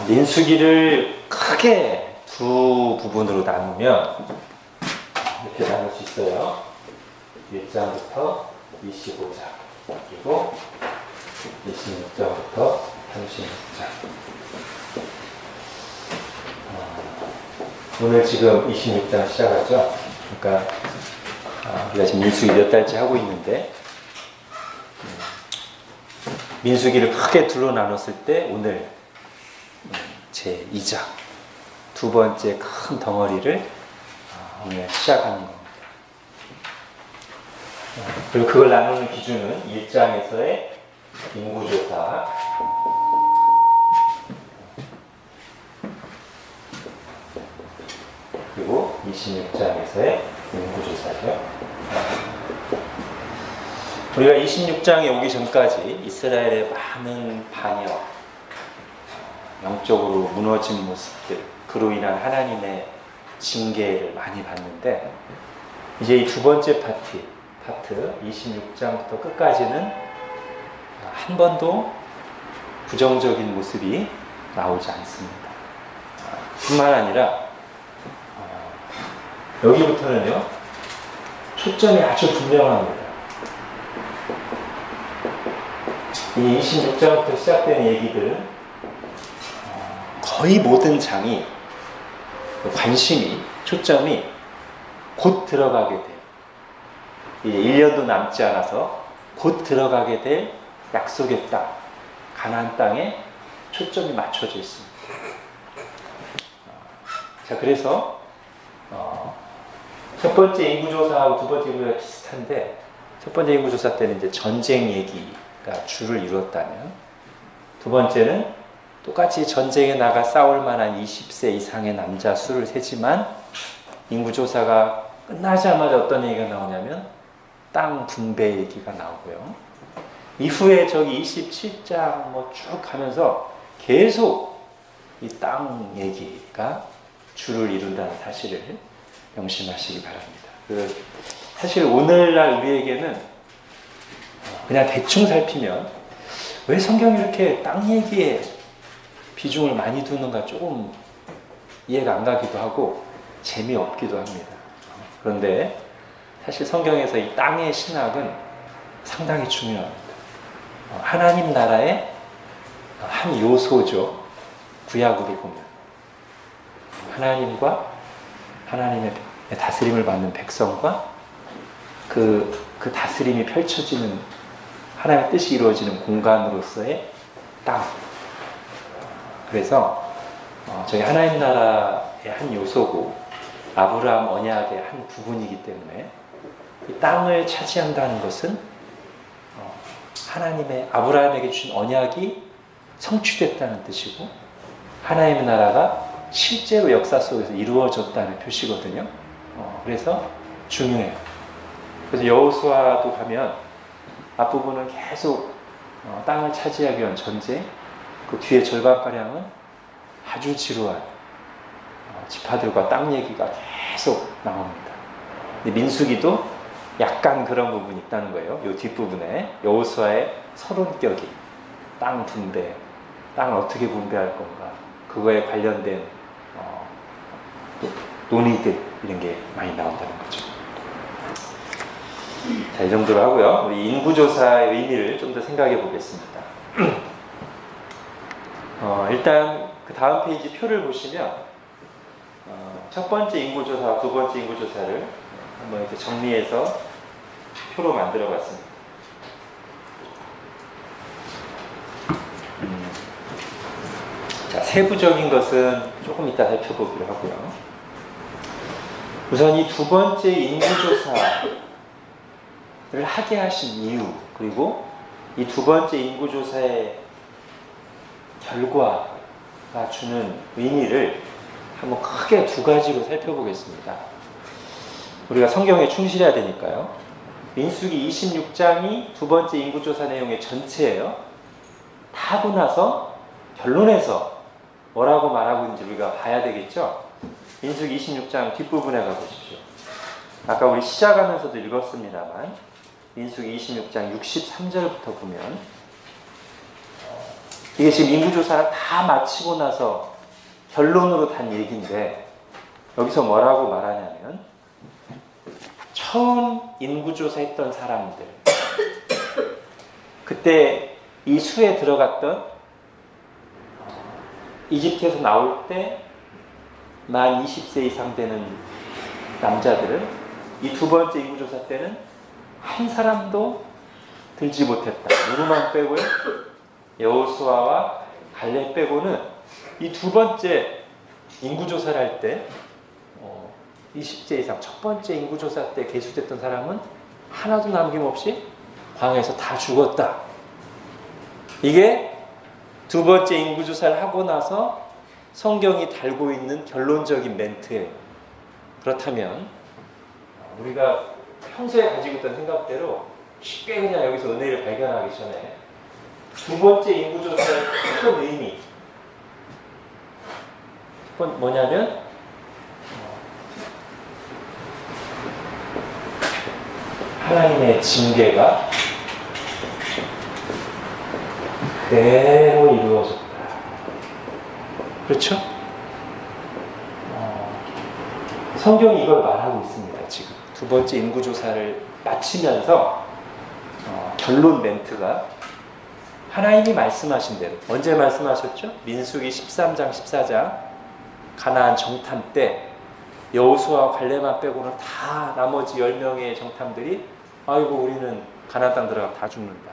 민수기를 크게 두 부분으로 나누면 이렇게 나눌 수 있어요. 1장부터 25장, 그리고 26장부터 36장. 오늘 지금 26장 시작하죠. 그러니까 우리가 지금 민수기 몇 달째 하고 있는데, 민수기를 크게 둘로 나눴을 때 오늘 제 2장 두 번째 큰 덩어리를 오늘 시작하는 겁니다. 그리고 그걸 나누는 기준은 1장에서의 인구조사, 그리고 26장에서의 인구조사죠. 우리가 26장에 오기 전까지 이스라엘의 많은 반역, 영적으로 무너진 모습들, 그로 인한 하나님의 징계를 많이 봤는데, 이제 이 두 번째 파트 26장부터 끝까지는 한 번도 부정적인 모습이 나오지 않습니다. 뿐만 아니라 여기부터는요, 초점이 아주 분명합니다. 이 26장부터 시작되는 얘기들은 거의 모든 장이 관심이, 초점이 곧 들어가게 돼요. 이제 1년도 남지 않아서 곧 들어가게 될 약속의 땅, 가나안 땅에 초점이 맞춰져 있습니다. 자, 그래서 첫 번째 인구조사하고 두 번째 인구조사가 비슷한데, 첫 번째 인구조사 때는 이제 전쟁 얘기가 주를 이뤘다면, 두 번째는 똑같이 전쟁에 나가 싸울 만한 20세 이상의 남자 수를 세지만, 인구조사가 끝나자마자 어떤 얘기가 나오냐면 땅 분배 얘기가 나오고요. 이후에 저기 27장 뭐 쭉 하면서 계속 이 땅 얘기가 주를 이룬다는 사실을 명심하시기 바랍니다. 사실 오늘날 우리에게는 그냥 대충 살피면 왜 성경이 이렇게 땅 얘기에 비중을 많이 두는가 조금 이해가 안 가기도 하고 재미없기도 합니다. 그런데 사실 성경에서 이 땅의 신학은 상당히 중요합니다. 하나님 나라의 한 요소죠. 구약으로 보면 하나님과 하나님의 다스림을 받는 백성과 그 다스림이 펼쳐지는, 하나님의 뜻이 이루어지는 공간으로서의 땅. 그래서 저희 하나님 나라의 한 요소고 아브라함 언약의 한 부분이기 때문에 이 땅을 차지한다는 것은 하나님의 아브라함에게 주신 언약이 성취됐다는 뜻이고, 하나님의 나라가 실제로 역사 속에서 이루어졌다는 표시거든요. 그래서 중요해요. 그래서 여호수아도 가면 앞부분은 계속 땅을 차지하기 위한 전쟁, 그 뒤에 절반가량은 아주 지루한 지파들과 땅 얘기가 계속 나옵니다. 근데 민수기도 약간 그런 부분이 있다는 거예요. 이 뒷부분에 여호수아의 서론격이 땅 분배, 땅을 어떻게 분배할 건가, 그거에 관련된 논의들, 이런 게 많이 나온다는 거죠. 자, 이 정도로 하고요. 우리 인구조사의 의미를 좀 더 생각해 보겠습니다. 일단 그 다음 페이지 표를 보시면 첫 번째 인구조사와 두 번째 인구조사를 한번 이렇게 정리해서 표로 만들어 봤습니다. 자, 세부적인 것은 조금 이따 살펴보기로 하고요. 우선 이 두 번째 인구조사를 하게 하신 이유, 그리고 이 두 번째 인구조사의 결과가 주는 의미를 한번 크게 두 가지로 살펴보겠습니다. 우리가 성경에 충실해야 되니까요. 민수기 26장이 두 번째 인구조사 내용의 전체예요. 다 하고 나서 결론에서 뭐라고 말하고 있는지 우리가 봐야 되겠죠. 민수기 26장 뒷부분에 가보십시오. 아까 우리 시작하면서도 읽었습니다만 민수기 26장 63절부터 보면 이게 지금 인구조사를 다 마치고 나서 결론으로 단 얘기인데 여기서 뭐라고 말하냐면 처음 인구조사했던 사람들 그때 이 수에 들어갔던 이집트에서 나올 때 만 20세 이상 되는 남자들은 이 두 번째 인구조사 때는 한 사람도 들지 못했다. 누구만 빼고요? 여호수아와 갈렙 빼고는 이 두 번째 인구조사를 할 때 20세 이상 첫 번째 인구조사 때 계수됐던 사람은 하나도 남김없이 광야에서 다 죽었다. 이게 두 번째 인구조사를 하고 나서 성경이 달고 있는 결론적인 멘트예요. 그렇다면 우리가 평소에 가지고 있던 생각대로 쉽게 그냥 여기서 은혜를 발견하기 전에 두 번째 인구조사의 큰 의미 그건 뭐냐면 하나님의 징계가 그대로 이루어졌다. 그렇죠? 성경이 이걸 말하고 있습니다. 지금 두 번째 인구조사를 마치면서 결론 멘트가 하나님이 말씀하신 대로 언제 말씀하셨죠? 민수기 13장 14장 가나안 정탐 때 여호수아와 갈렙만 빼고는 다 나머지 10명의 정탐들이 아이고 우리는 가나안 땅 들어가 다 죽는다.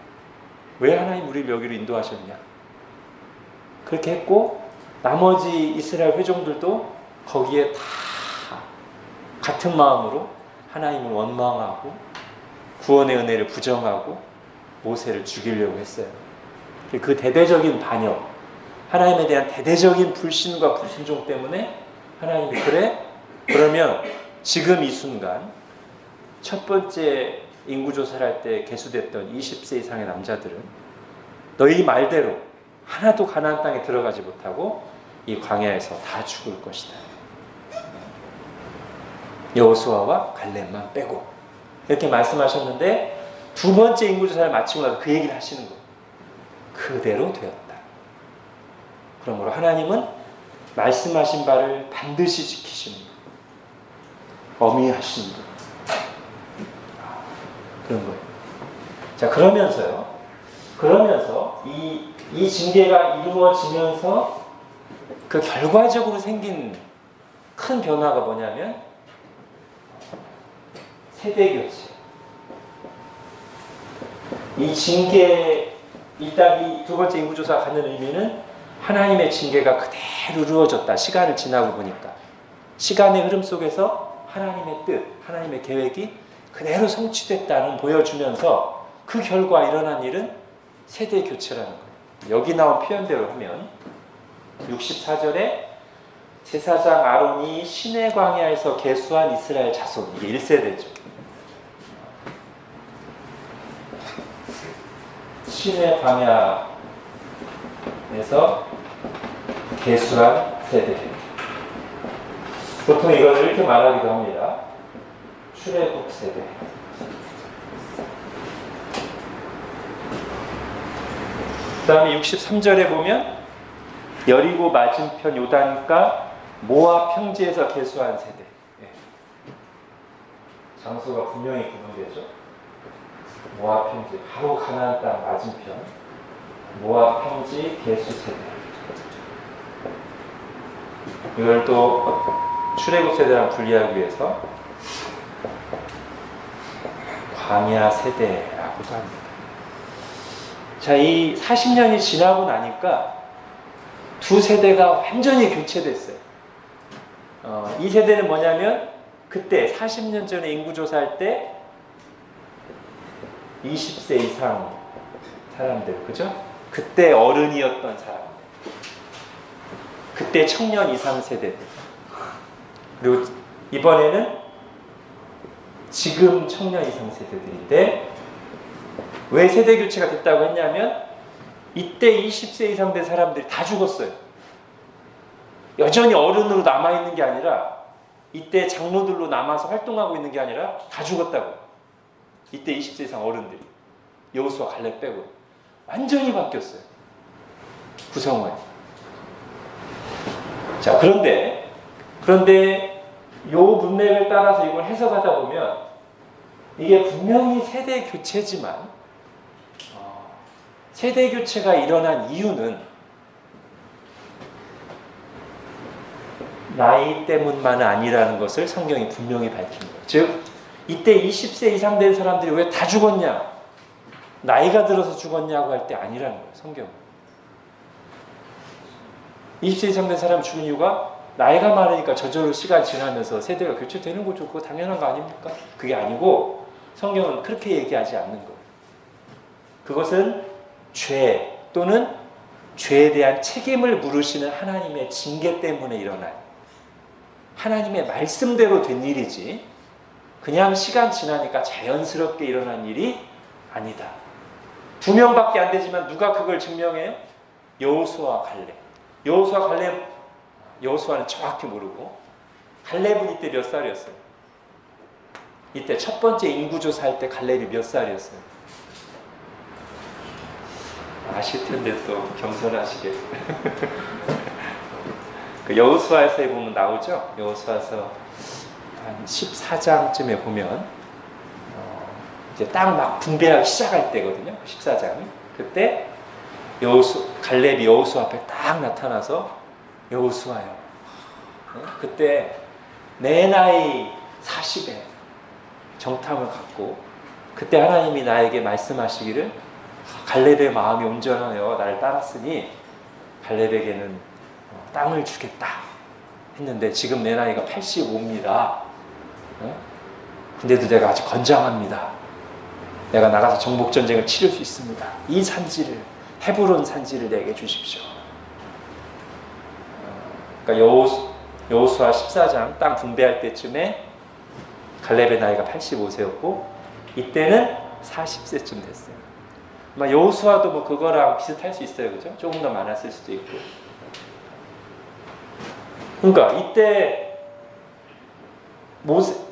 왜 하나님 우리를 여기로 인도하셨냐? 그렇게 했고 나머지 이스라엘 회종들도 거기에 다 같은 마음으로 하나님을 원망하고 구원의 은혜를 부정하고 모세를 죽이려고 했어요. 그 대대적인 반역, 하나님에 대한 대대적인 불신과 불순종 때문에 하나님이 그래? 그러면 지금 이 순간 첫 번째 인구조사를 할 때 계수됐던 20세 이상의 남자들은 너희 말대로 하나도 가나안 땅에 들어가지 못하고 이 광야에서 다 죽을 것이다. 여호수아와 갈렙만 빼고 이렇게 말씀하셨는데 두 번째 인구조사를 마치고 나서 그 얘기를 하시는 거예요. 그대로 되었다. 그러므로 하나님은 말씀하신 바를 반드시 지키시는 거예요. 어미하시는 거예요. 그런 거예요. 자, 그러면서 이 징계가 이루어지면서 그 결과적으로 생긴 큰 변화가 뭐냐면 세대교체. 이 징계, 일단 이 두 번째 인구조사가 갖는 의미는 하나님의 징계가 그대로 이루어졌다. 시간을 지나고 보니까. 시간의 흐름 속에서 하나님의 뜻, 하나님의 계획이 그대로 성취됐다는 보여주면서 그 결과 일어난 일은 세대교체라는 거예요. 여기 나온 표현대로 하면 64절에 제사장 아론이 시내 광야에서 계수한 이스라엘 자손, 이게 1세대죠. 시내 광야에서 계수한 세대. 보통 이걸 이렇게 말하기도 합니다. 출애굽 세대. 그 다음에 63절에 보면 여리고 맞은편 요단가 모압 평지에서 계수한 세대. 장소가 분명히 구분되죠. 모압 평지, 바로 가나안 땅 맞은편 모압 평지 계수 세대. 이걸 또 출애굽 세대랑 분리하기 위해서 광야 세대라고도 합니다. 자, 이 40년이 지나고 나니까 두 세대가 완전히 교체됐어요. 이 세대는 뭐냐면 그때 40년 전에 인구조사할 때 20세 이상 사람들, 그죠? 그때 어른이었던 사람들, 그때 청년 이상 세대들, 그리고 이번에는 지금 청년 이상 세대들인데 왜 세대 교체가 됐다고 했냐면 이때 20세 이상 된 사람들이 다 죽었어요. 여전히 어른으로 남아있는 게 아니라 이때 장로들로 남아서 활동하고 있는 게 아니라 다 죽었다고. 이때 20세 이상 어른들이 여호수아 갈렙 빼고 완전히 바뀌었어요. 구성원. 자, 그런데 요 문맥을 따라서 이걸 해석하다 보면 이게 분명히 세대 교체지만 세대 교체가 일어난 이유는 나이 때문만 아니라는 것을 성경이 분명히 밝힌 거예요. 즉 이때 20세 이상 된 사람들이 왜 다 죽었냐? 나이가 들어서 죽었냐고 할 때 아니라는 거예요. 성경은. 20세 이상 된 사람이 죽은 이유가 나이가 많으니까 저절로 시간 지나면서 세대가 교체되는 거죠. 그거 당연한 거 아닙니까? 그게 아니고 성경은 그렇게 얘기하지 않는 거예요. 그것은 죄 또는 죄에 대한 책임을 물으시는 하나님의 징계 때문에 일어난 하나님의 말씀대로 된 일이지 그냥 시간 지나니까 자연스럽게 일어난 일이 아니다. 2명밖에 안 되지만 누가 그걸 증명해요? 여호수아와 갈렙. 여호수아 갈렙, 여호수아는 정확히 모르고 갈렙은 이때 몇 살이었어요? 이때 첫 번째 인구조사할 때 갈렙이 몇 살이었어요? 아실 텐데 또 겸손하시겠어요. 그 여호수아에서 보면 나오죠. 여호수아서 한 14장쯤에 보면 이제 땅 막 분배하기 시작할 때거든요. 14장이. 그때 갈렙이 여호수아 앞에 딱 나타나서 여호수아요. 그때 내 나이 40에 정탐을 갖고 그때 하나님이 나에게 말씀하시기를 갈렙의 마음이 온전하여 나를 따랐으니 갈렙에게는 땅을 주겠다 했는데 지금 내 나이가 85입니다. 근데도 내가 아직 건장합니다. 내가 나가서 정복전쟁을 치를 수 있습니다. 이 산지를 헤브론 산지를 내게 주십시오. 그러니까 여호수아 14장 땅 분배할 때쯤에 갈렙의 나이가 85세였고 이때는 40세쯤 됐어요. 여호수아도 뭐 그거랑 비슷할 수 있어요. 그죠? 조금 더 많았을 수도 있고. 그러니까 이때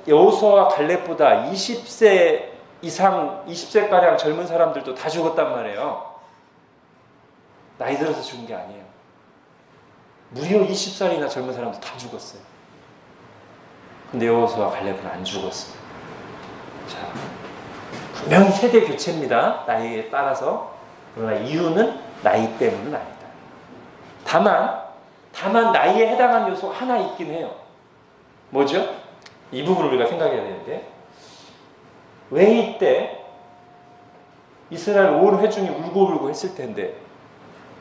여호수아와 갈렙보다 20세 이상, 20세가량 젊은 사람들도 다 죽었단 말이에요. 나이 들어서 죽은 게 아니에요. 무려 20살이나 젊은 사람도 다 죽었어요. 근데 여호수아와 갈렙은 안 죽었어요. 자, 분명히 세대 교체입니다. 나이에 따라서. 그러나 이유는 나이 때문은 아니다. 다만 나이에 해당하는 요소가 하나 있긴 해요. 뭐죠? 이 부분을 우리가 생각해야 되는데 왜 이때 이스라엘 온 회중이 울고 했을 텐데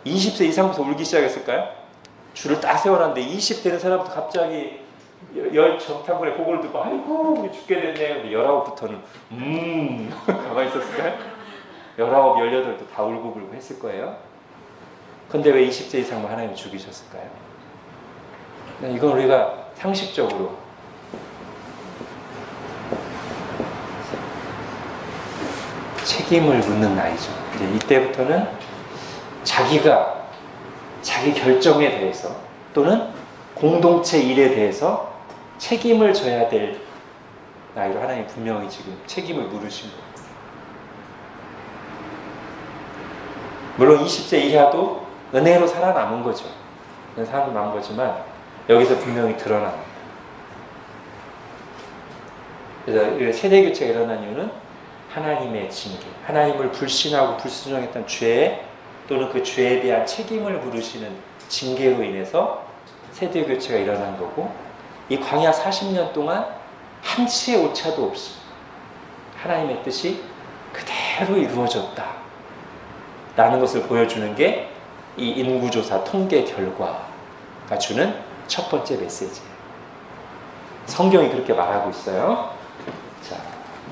20세 이상부터 울기 시작했을까요? 줄을 딱 세워놨는데 20 되는 사람부터 갑자기 열 정탐꾼의 보고를 듣고 아이고 우리 죽게 됐네. 근데 19부터는 가만히 있었을까요? 19, 18도 다 울고 했을 거예요. 근데 왜 20세 이상만 하나님이 죽이셨을까요? 이건 우리가 상식적으로 책임을 묻는 나이죠. 이제 이때부터는 자기 결정에 대해서 또는 공동체 일에 대해서 책임을 져야 될 나이로 하나님이 분명히 지금 책임을 물으신 거예요. 물론 20세 이하도 은혜로 살아남은 거죠. 살아남은 거지만 여기서 분명히 드러납니다. 그래서 세대교체가 일어난 이유는 하나님의 징계, 하나님을 불신하고 불순종했던 죄 또는 그 죄에 대한 책임을 물으시는 징계로 인해서 세대교체가 일어난 거고 이 광야 40년 동안 한치의 오차도 없이 하나님의 뜻이 그대로 이루어졌다 라는 것을 보여주는 게 이 인구조사 통계 결과가 주는 첫 번째 메시지예요. 성경이 그렇게 말하고 있어요. 자,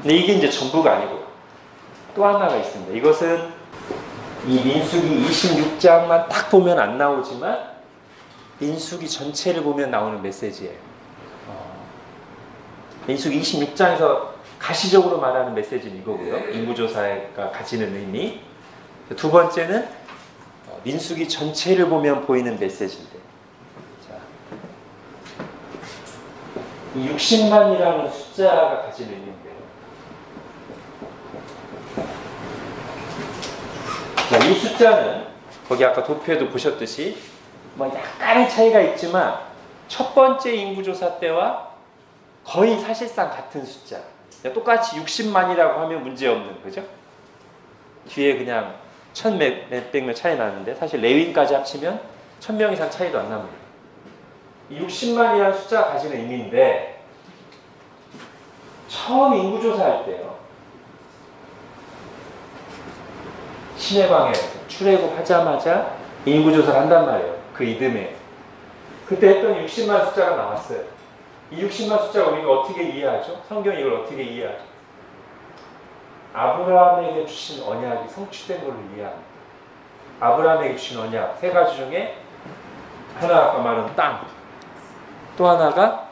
근데 이게 이제 전부가 아니고 또 하나가 있습니다. 이것은 이 민수기 26장만 딱 보면 안 나오지만 민수기 전체를 보면 나오는 메시지예요. 민수기 26장에서 가시적으로 말하는 메시지는 이거고요. 인구조사가 가지는 의미. 두 번째는 민수기 전체를 보면 보이는 메시지인데, 자, 이 60만이라는 숫자가 가지는 의미인데요. 자, 이 숫자는 거기 아까 도표에도 보셨듯이 뭐 약간의 차이가 있지만 첫 번째 인구조사 때와 거의 사실상 같은 숫자. 똑같이 60만이라고 하면 문제없는, 그죠? 뒤에 그냥 1000몇백 명 차이 나는데 사실 레위인까지 합치면 1000명 이상 차이도 안 납니다. 이 60만이라는 숫자가 가지는 의미인데 처음 인구조사할 때요. 시내방에서 출애굽하자마자 인구조사를 한단 말이에요. 그 이듬해. 그때 했더니 60만 숫자가 나왔어요. 이 60만 숫자가 우리가 어떻게 이해하죠? 성경이 이걸 어떻게 이해하죠? 아브라함에게 주신 언약이 성취된 걸로 이해합니다. 아브라함에게 주신 언약 세 가지 중에 하나 아까 말한 땅, 또 하나가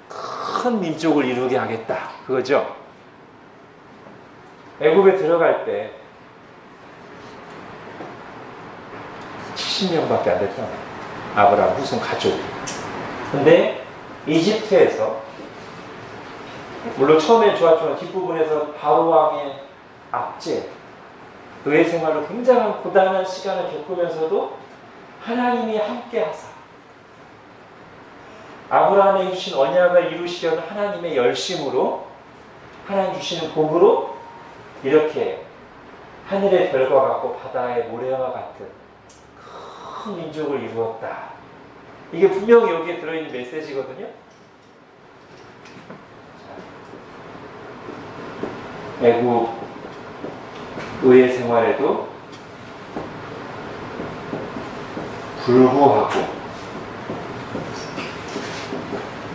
큰 민족을 이루게 하겠다. 그거죠. 애굽에 들어갈 때 70명밖에 안 됐잖아요. 아브라함 후손 가족. 근데 이집트에서 물론 처음엔 좋았지만 뒷부분에서 바로 왕의 압제, 의회 생활로 굉장한 고단한 시간을 겪으면서도 하나님이 함께 하사 아브라함에게 주신 언약을 이루시려는 하나님의 열심으로 하나님 주시는 복으로 이렇게 하늘의 별과 같고 바다의 모래와 같은 큰 민족을 이루었다. 이게 분명히 여기에 들어있는 메시지거든요. 애국 의회 생활에도 불구하고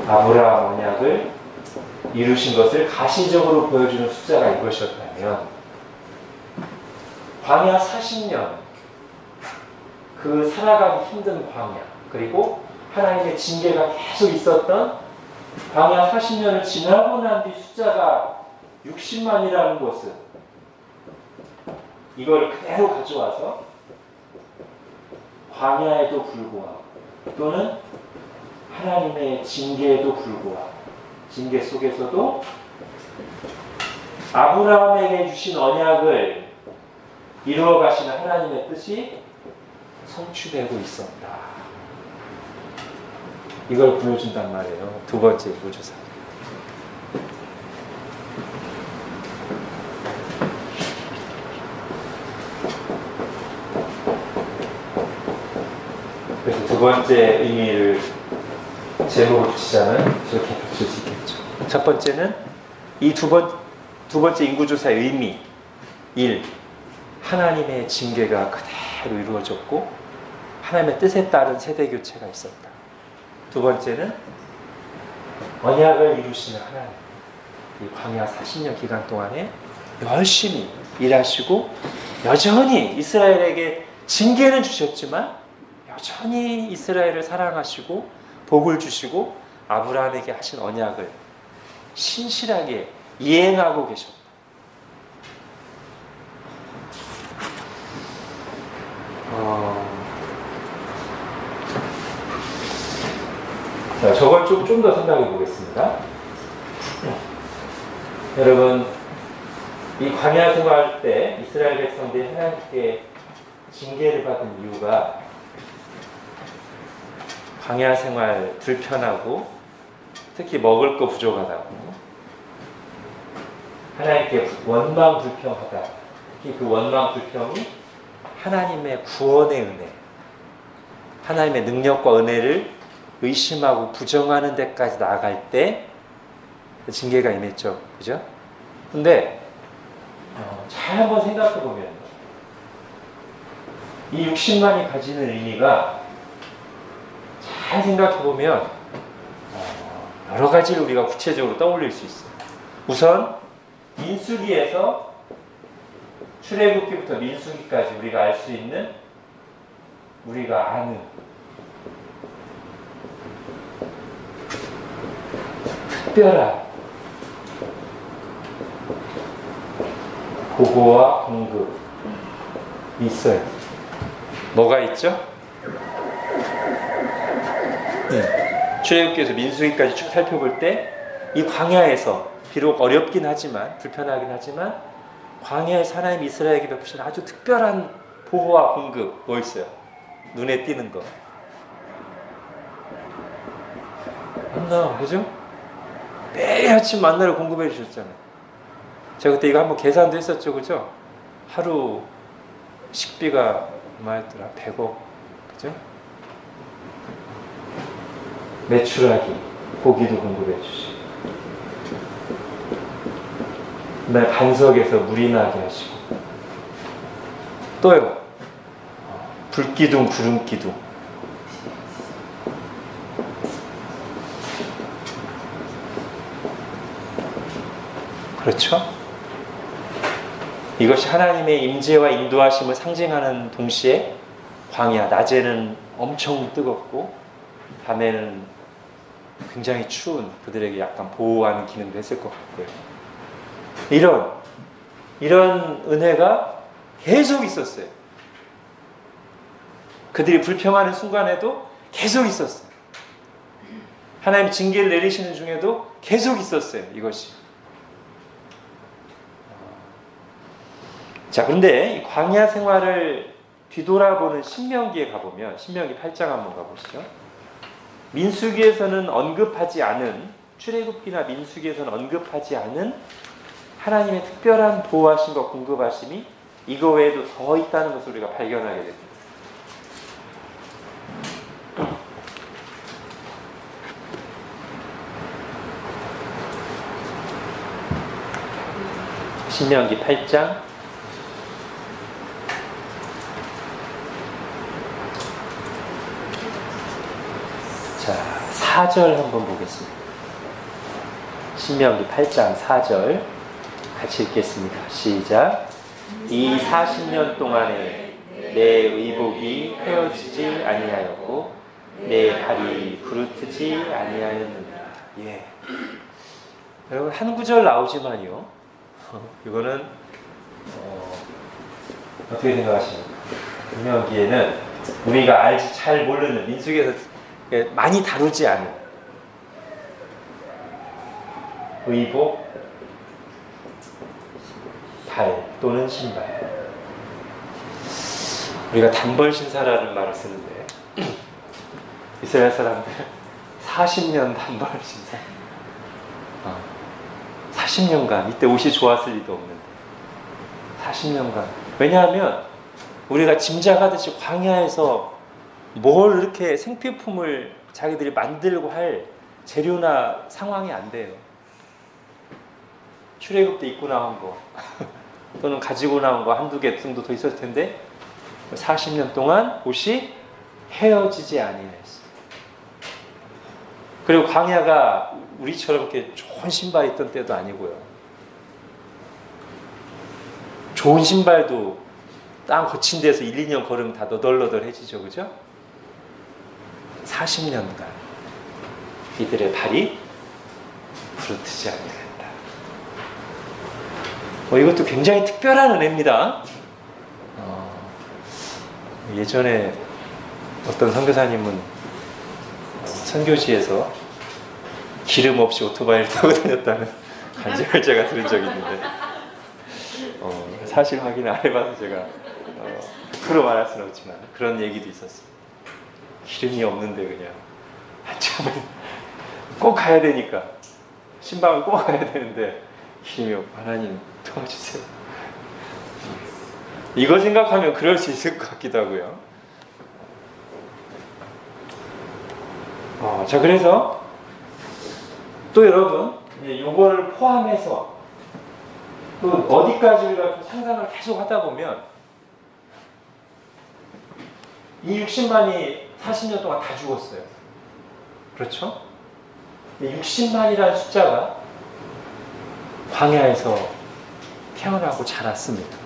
아브라함 언약을 이루신 것을 가시적으로 보여주는 숫자가 이것이었다면 광야 40년 그 살아가기 힘든 광야 그리고 하나님의 징계가 계속 있었던 광야 40년을 지나고 난 뒤 숫자가 60만이라는 것은 이걸 그대로 가져와서 광야에도 불구하고 또는 하나님의 징계에도 불구하고 징계 속에서도 아브라함에게 주신 언약을 이루어 가시는 하나님의 뜻이 성취되고 있었다. 이걸 보여준단 말이에요. 두 번째 인구조사. 그래서 두 번째 의미를 제목을 붙이자면 이렇게 붙일 수 있겠죠. 첫 번째는 이 두 번째 인구조사의 의미 1. 하나님의 징계가 그대로 이루어졌고 하나님의 뜻에 따른 세대교체가 있었다. 두 번째는 언약을 이루시는 하나님 이 광야 40년 기간 동안에 열심히 일하시고 여전히 이스라엘에게 징계는 주셨지만 여전히 이스라엘을 사랑하시고 복을 주시고 아브라함에게 하신 언약을 신실하게 이행하고 계셨다. 자, 저걸 좀 더 생각해 보겠습니다. 여러분, 이 광야 생활할 때 이스라엘 백성들이 하나님께 징계를 받은 이유가 광야 생활 불편하고 특히 먹을 거 부족하다고 하나님께 원망 불평하다. 특히 그 원망 불평이 하나님의 구원의 은혜, 하나님의 능력과 은혜를 의심하고 부정하는 데까지 나아갈 때 징계가 임했죠. 그죠? 근데 잘 한번 생각해 보면 이 60만이 가지는 의미가 잘 생각해 보면 여러 가지를 우리가 구체적으로 떠올릴 수 있어요. 우선 민수기에서 출애굽기부터 민수기까지 우리가 알 수 있는 우리가 아는 특별한 보고와 공급이 있어요. 뭐가 있죠? 출애굽기에서 민수기까지 쭉 살펴볼 때 이 광야에서 비록 어렵긴 하지만 불편하긴 하지만 광야에서 하나님 이스라엘에게 베푸신 아주 특별한 보호와 공급 뭐였어요? 눈에 띄는 거. 맞나? 그죠? 매일 아침 만나를 공급해 주셨잖아요. 제가 그때 이거 한번 계산도 했었죠. 그죠? 하루 식비가 얼마였더라? 100억. 그죠? 매출하기. 고기도 공급해 주시고. 그다음에 반석에서 물이 나게 하시고. 또요. 불기둥, 구름기둥. 그렇죠? 이것이 하나님의 임재와 인도하심을 상징하는 동시에 광야, 낮에는 엄청 뜨겁고 밤에는 굉장히 추운 그들에게 약간 보호하는 기능도 했을 것 같고요. 이런 은혜가 계속 있었어요. 그들이 불평하는 순간에도 계속 있었어요. 하나님 징계를 내리시는 중에도 계속 있었어요. 이것이. 자, 그런데 이 광야 생활을 뒤돌아보는 신명기에 가보면, 신명기 8장 한번 가보시죠. 민수기에서는 언급하지 않은, 출애굽기나 민수기에서는 언급하지 않은 하나님의 특별한 보호하심과 공급하심이 이거 외에도 더 있다는 것을 우리가 발견하게 됩니다. 신명기 8장 자, 4절 한번 보겠습니다. 신명기 8장 4절 같이 읽겠습니다. 시작. 이 40년 동안에 내 의복이 헤어지지 아니하였고 내 발이 부르트지 아니하였느니라. 예. 여러분 한 구절 나오지만요. 이거는 어떻게 생각하십니까? 신명기에는 우리가 알지 잘 모르는 민수기에서 많이 다루지 않은 의복, 발 또는 신발. 우리가 단벌 신사라는 말을 쓰는데 이스라엘 사람들 40년 단벌 신사. 40년간 이때 옷이 좋았을 리도 없는데 40년간. 왜냐하면 우리가 짐작하듯이 광야에서 뭘 이렇게 생필품을 자기들이 만들고 할 재료나 상황이 안 돼요. 출애굽 때 입고 나온 거 또는 가지고 나온 거 한두 개 정도 더 있었을 텐데 40년 동안 옷이 헤어지지 아니했어요. 그리고 광야가 우리처럼 이렇게 좋은 신발이 있던 때도 아니고요. 좋은 신발도 땅 거친 데서 1, 2년 걸으면 다 너덜너덜해지죠. 그죠? 40년간 이들의 발이 부르트지 아니했다. 이것도 굉장히 특별한 은혜입니다. 예전에 어떤 선교사님은 선교지에서 기름 없이 오토바이를 타고 다녔다는 간증을 제가 들은 적이 있는데 사실 확인 안 해봐서 제가 100% 말할 수는 없지만 그런 얘기도 있었어요. 기름이 없는데 그냥 한참을 꼭 가야 되니까 신방을 꼭 가야 되는데 기름이 없고 하나님 도와주세요. 이거 생각하면 그럴 수 있을 것 같기도 하고요. 자, 그래서 또 여러분 이거를 포함해서 또 어디까지 우리가 좀 상상을 계속 하다 보면 이 60만이 40년 동안 다 죽었어요. 그렇죠? 60만이라는 숫자가 광야에서 태어나고 자랐습니다.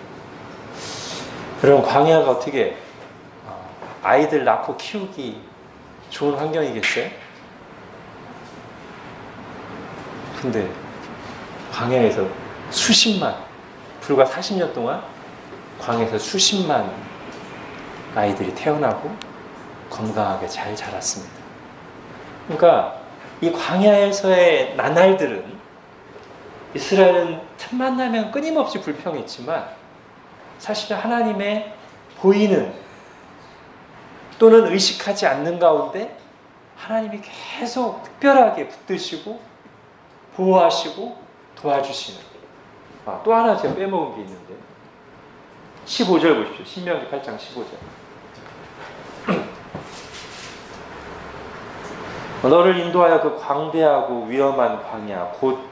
그럼 광야가 어떻게 아이들 낳고 키우기 좋은 환경이겠어요? 근데 광야에서 수십만, 불과 40년 동안 광야에서 수십만 아이들이 태어나고 건강하게 잘 자랐습니다. 그러니까 이 광야에서의 나날들은 이스라엘은 틈만 나면 끊임없이 불평했지만 사실은 하나님의 보이는 또는 의식하지 않는 가운데 하나님이 계속 특별하게 붙드시고 보호하시고 도와주시는. 또 하나 제가 빼먹은 게 있는데 15절 보십시오. 신명기 8장 15절. 너를 인도하여 그 광대하고 위험한 광야 곧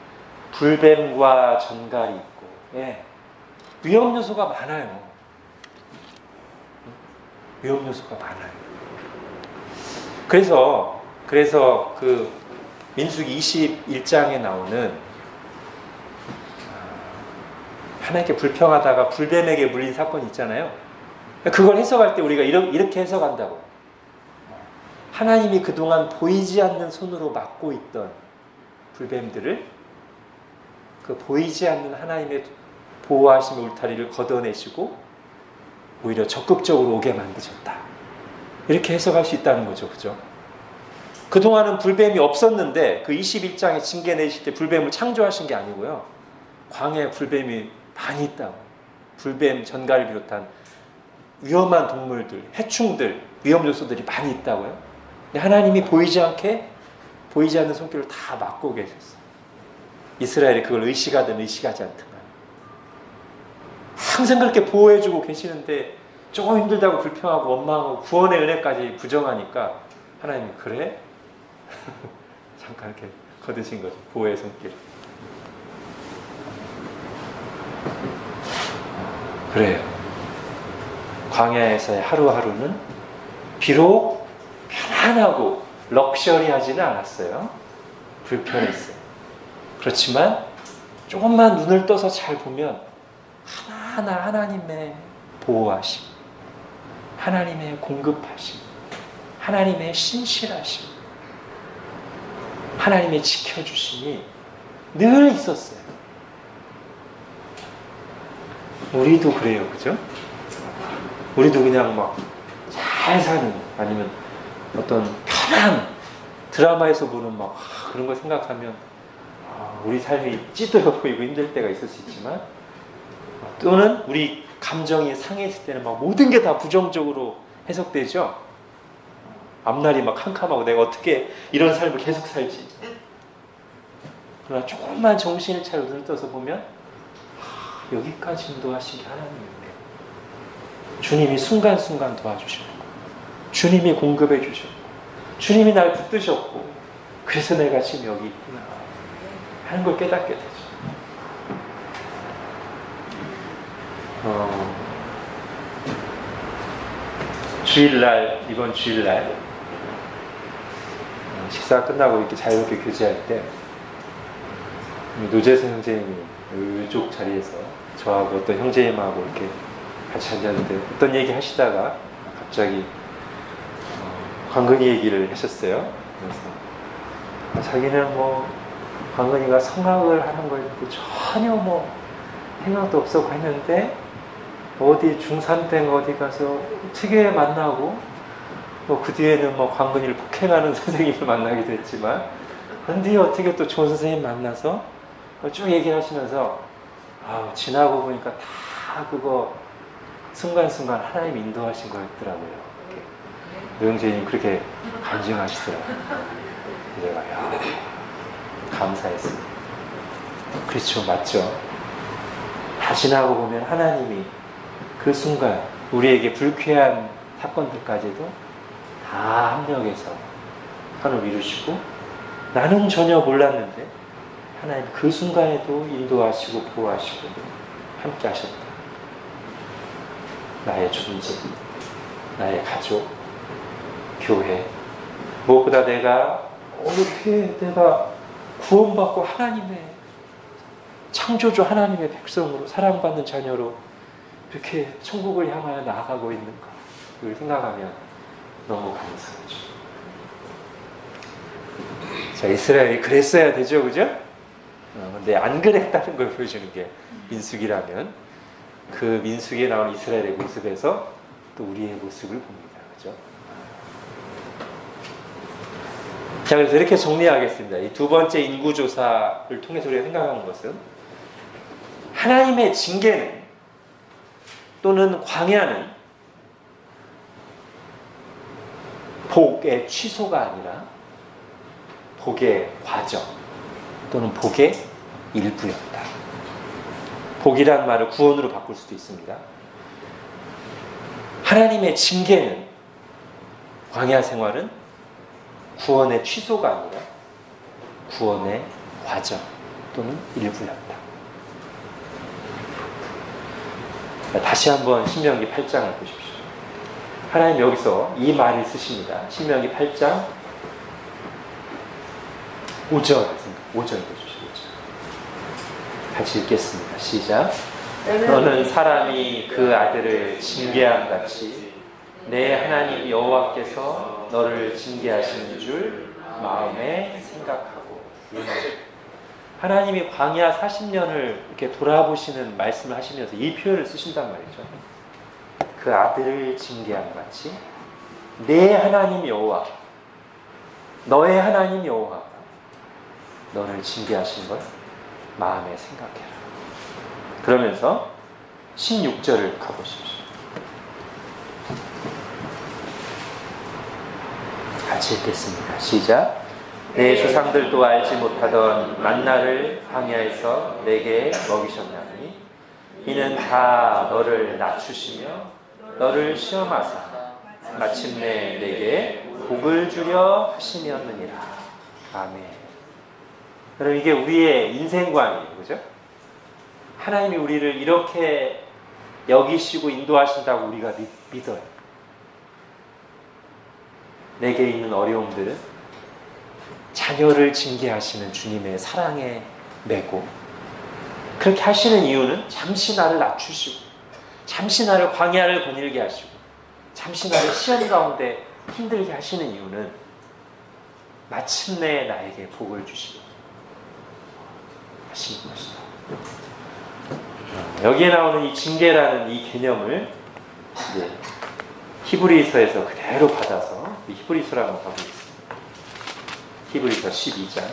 불뱀과 전갈이 있고. 예. 위험 요소가 많아요. 위험 요소가 많아요. 그래서 그 민수기 21장에 나오는 하나님께 불평하다가 불뱀에게 물린 사건이 있잖아요. 그걸 해석할 때 우리가 이렇게 해석한다고. 하나님이 그동안 보이지 않는 손으로 막고 있던 불뱀들을 그 보이지 않는 하나님의 보호하심의 울타리를 걷어내시고 오히려 적극적으로 오게 만드셨다. 이렇게 해석할 수 있다는 거죠. 그죠? 그동안은 불뱀이 없었는데 그 21장에 징계 내실 때 불뱀을 창조하신 게 아니고요. 광야에 불뱀이 많이 있다고. 불뱀, 전갈을 비롯한 위험한 동물들, 해충들, 위험 요소들이 많이 있다고요. 근데 하나님이 보이지 않는 손길을 다 막고 계셨어요. 이스라엘이 그걸 의식하든 의식하지 않든 항상 그렇게 보호해주고 계시는데 조금 힘들다고 불평하고 원망하고 구원의 은혜까지 부정하니까 하나님이 그래? 잠깐 이렇게 거두신 거죠. 보호의 손길. 그래요. 광야에서의 하루하루는 비록 편안하고 럭셔리하지는 않았어요. 불편했어요. 그렇지만 조금만 눈을 떠서 잘 보면 하나하나 하나님의 보호하심, 하나님의 공급하심, 하나님의 신실하심, 하나님의 지켜주심이 늘 있었어요. 우리도 그래요. 그죠? 우리도 그냥 막 잘 사는, 아니면 어떤 편한 드라마에서 보는 막 그런 걸 생각하면 우리 삶이 찌들어 보이고 힘들 때가 있을 수 있지만, 또는 우리 감정이 상했을 때는 막 모든 게 다 부정적으로 해석되죠. 앞날이 막 캄캄하고 내가 어떻게 이런 삶을 계속 살지. 그러나 조금만 정신을 차려 눈을 떠서 보면 여기까지 인도하신 게 하나님이에요. 주님이 순간순간 도와주셨고, 주님이 공급해 주셨고, 주님이 날 붙드셨고, 그래서 내가 지금 여기 있구나 하는 걸 깨닫게 되죠. 주일날, 이번 주일날 식사 끝나고 이렇게 자유롭게 교제할 때 노재선 형제님이 이쪽 자리에서 저하고 어떤 형제님하고 이렇게 같이 앉았는데 어떤 얘기 하시다가 갑자기 광근이 얘기를 하셨어요. 그래서 자기는 뭐 광근이가 성악을 하는 걸 전혀 뭐 생각도 없었고 했는데 어디 중3 때 어디 가서 특이에 만나고 뭐 그 뒤에는 뭐 광근이를 폭행하는 선생님을 만나기도 했지만 근데 어떻게 또 좋은 선생님 만나서 쭉 얘기하시면서 지나고 보니까 다 그거 순간순간 하나님 인도하신 거였더라고요. 노영재님 그렇게 간증하시더라고요. 내가 감사했습니다. 그렇죠, 맞죠? 다 지나고 보면 하나님이 그 순간 우리에게 불쾌한 사건들까지도 다 합력해서 선을 이루시고, 나는 전혀 몰랐는데 하나님 그 순간에도 인도하시고 보호하시고 함께 하셨다. 나의 존재, 나의 가족, 교회, 무엇보다 내가 이렇게 내가 구원받고 하나님의 창조주 하나님의 백성으로 사랑받는 자녀로 이렇게 천국을 향하여 나아가고 있는 것, 이걸 생각하면 너무 감사하죠. 자, 이스라엘이 그랬어야 되죠, 그죠? 근데 안 그랬다는 걸 보여주는 게 민수기라면, 그 민수기에 나온 이스라엘의 모습에서 또 우리의 모습을 봅니다, 그죠? 자, 그래서 이렇게 정리하겠습니다. 이 두 번째 인구조사를 통해서 우리가 생각하는 것은, 하나님의 징계는 또는 광야는 복의 취소가 아니라 복의 과정 또는 복의 일부였다. 복이란 말을 구원으로 바꿀 수도 있습니다. 하나님의 징계는, 광야 생활은 구원의 취소가 아니라 구원의 과정 또는 일부였다. 다시 한번 신명기 8장을 보십시오. 하나님 여기서 이 말을 쓰십니다. 신명기 8장 5절 보십시오. 5절. 같이 읽겠습니다. 시작. 너는 사람이 그 아들을 징계함 같이 내 하나님 여호와께서 너를 징계하시는 줄 마음에 생각하고. 하나님이 광야 40년을 이렇게 돌아보시는 말씀을 하시면서 이 표현을 쓰신단 말이죠. 그 아들을 징계함 같이 내 하나님 여호와, 너의 하나님 여호와가 너를 징계하신 걸 마음에 생각해라. 그러면서 16절을 가보십시오. 같이 읽겠습니다. 시작. 내 조상들도 알지 못하던 만나를 광야에서 내게 먹이셨나니 이는 다 너를 낮추시며 너를 시험하사 마침내 내게 복을 주려 하심이었느니라. 아멘. 여러분, 이게 우리의 인생관이에요. 그죠? 하나님이 우리를 이렇게 여기시고 인도하신다고 우리가 믿어요. 내게 있는 어려움들은 자녀를 징계하시는 주님의 사랑에 매고, 그렇게 하시는 이유는 잠시 나를 낮추시고 잠시 나를 광야를 거닐게 하시고 잠시 나를 시험 가운데 힘들게 하시는 이유는 마침내 나에게 복을 주시고 하시는 것이다. 여기에 나오는 이 징계라는 이 개념을 이제 히브리서에서 그대로 받아서 히브리서를 한번 가보겠습니다. 히브리서 12장.